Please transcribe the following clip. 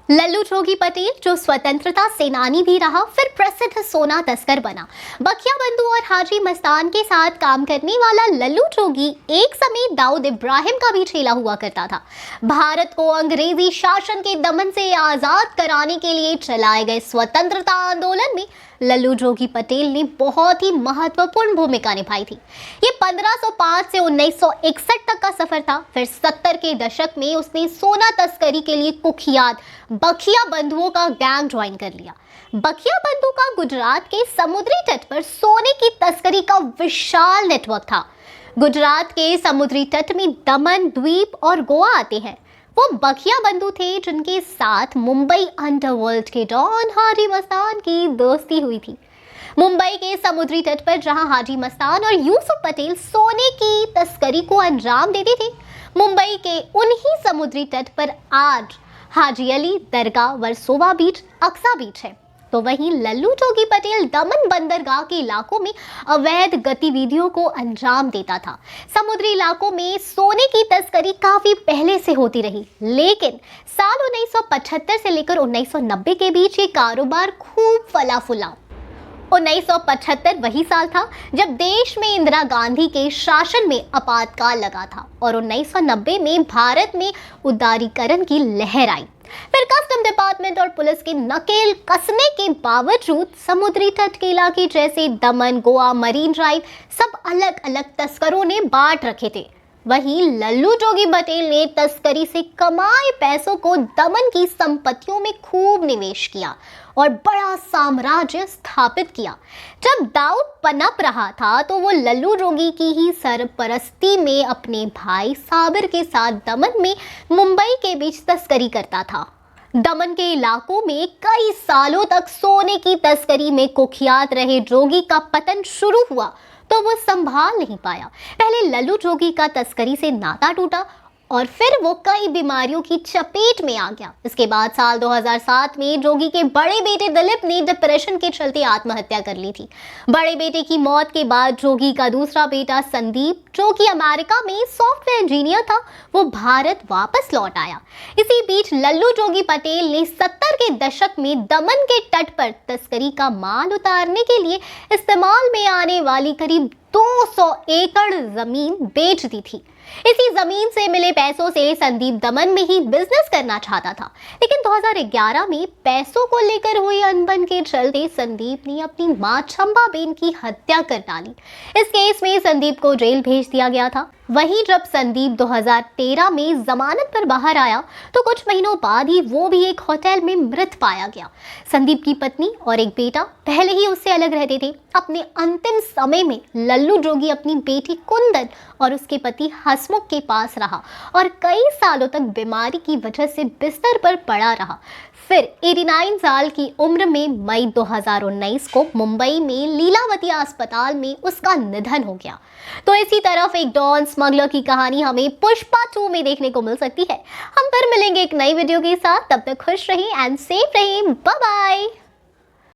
लल्लू जोगी पटेल, जो स्वतंत्रता सेनानी भी रहा, फिर प्रसिद्ध सोना तस्कर बना। बखिया बंधु और हाजी मस्तान के साथ काम करने वाला लल्लू जोगी एक समय दाऊद इब्राहिम का भी चेला हुआ करता था। भारत को अंग्रेजी शासन के दमन से आजाद कराने के लिए चलाए गए स्वतंत्रता आंदोलन में लल्लू जोगी पटेल ने बहुत ही महत्वपूर्ण भूमिका निभाई थी। ये 1505 से 1961 तक का सफर था। फिर 70 के दशक में उसने सोना तस्करी के लिए कुख्यात बखिया बंधुओं का गैंग ज्वाइन कर लिया। बखिया बंधु का गुजरात के समुद्री तट पर सोने की तस्करी का विशाल नेटवर्क था। गुजरात के समुद्री तट में दमन द्वीप और गोवा आते हैं। वो बखिया बंधु थे जिनके साथ मुंबई अंडरवर्ल्ड के डॉन हाजी मस्तान की दोस्ती हुई थी। मुंबई के समुद्री तट पर जहां हाजी मस्तान और यूसुफ पटेल सोने की तस्करी को अंजाम देते थे, मुंबई के उन्हीं समुद्री तट पर आज हाजी अली दरगाह, वर्सोवा बीच, अक्सा बीच है। तो वहीं लल्लू जोगी पटेल दमन बंदरगाह के इलाकों में अवैध गतिविधियों को अंजाम देता था। समुद्री इलाकों में सोने की तस्करी काफी पहले से होती रही, लेकिन साल 1975 से लेकर 1990 के बीच ये कारोबार खूब फला फूला। 1975 वही साल था जब देश में इंदिरा गांधी के शासन में आपातकाल लगा था और 1990 में भारत में उदारीकरण की लहर आई। फिर कस्टम डिपार्टमेंट और पुलिस के नकेल कसने के बावजूद समुद्री तट के इलाके जैसे दमन, गोवा, मरीन ड्राइव सब अलग अलग तस्करों ने बांट रखे थे। वहीं लल्लू जोगी पटेल ने तस्करी से कमाए पैसों को दमन की संपत्तियों में खूब निवेश किया और बड़ा साम्राज्य स्थापित किया। जब दाऊद पनप रहा था तो वो लल्लू जोगी की ही सरपरस्ती में अपने भाई साबिर के साथ दमन में मुंबई के बीच तस्करी करता था। दमन के इलाकों में कई सालों तक सोने की तस्करी में कुख्यात रहे जोगी का पतन शुरू हुआ तो वो संभाल नहीं पाया। पहले लल्लू जोगी का तस्करी से नाता टूटा और फिर वो कई बीमारियों की चपेट में आ गया। इसके बाद साल 2007 में जोगी के बड़े बेटे दिलीप ने डिप्रेशन के चलते आत्महत्या कर ली थी। बड़े बेटे की मौत के बाद जोगी का दूसरा बेटा संदीप, जो कि अमेरिका में सॉफ्टवेयर इंजीनियर था, वो भारत वापस लौट आया। इसी बीच लल्लू जोगी पटेल ने 70 के दशक में दमन के तट पर तस्करी का माल उतारने के लिए इस्तेमाल में आने वाली करीब 200 एकड़ जमीन बेच दी थी। इसी जमीन से मिले पैसों से संदीप दमन में ही बिजनेस करना चाहता था, लेकिन 2011 में पैसों को लेकर हुई अनबन के चलते संदीप ने अपनी मां चंपाबेन की हत्या कर डाली। इस केस में संदीप को जेल भेज दिया गया था। वहीं जब संदीप 2013 में जमानत पर बाहर आया तो कुछ महीनों बाद ही वो भी एक होटल में मृत पाया गया। संदीप की पत्नी और एक बेटा पहले ही उससे अलग रहते थे। अपने अंतिम समय में लल्लू जोगी अपनी बेटी कुंदन और उसके पति हसमुख के पास रहा और कई सालों तक बीमारी की वजह से बिस्तर पर पड़ा रहा। फिर 89 साल की उम्र में मई 2019 को मुंबई में लीलावती अस्पताल में उसका निधन हो गया। तो इसी तरफ एक डॉन स्मगलर की कहानी हमें पुष्पा 2 में देखने को मिल सकती है। हम फिर मिलेंगे एक नई वीडियो के साथ। तब तक खुश रहिए एंड सेफ रहिए। Bye bye.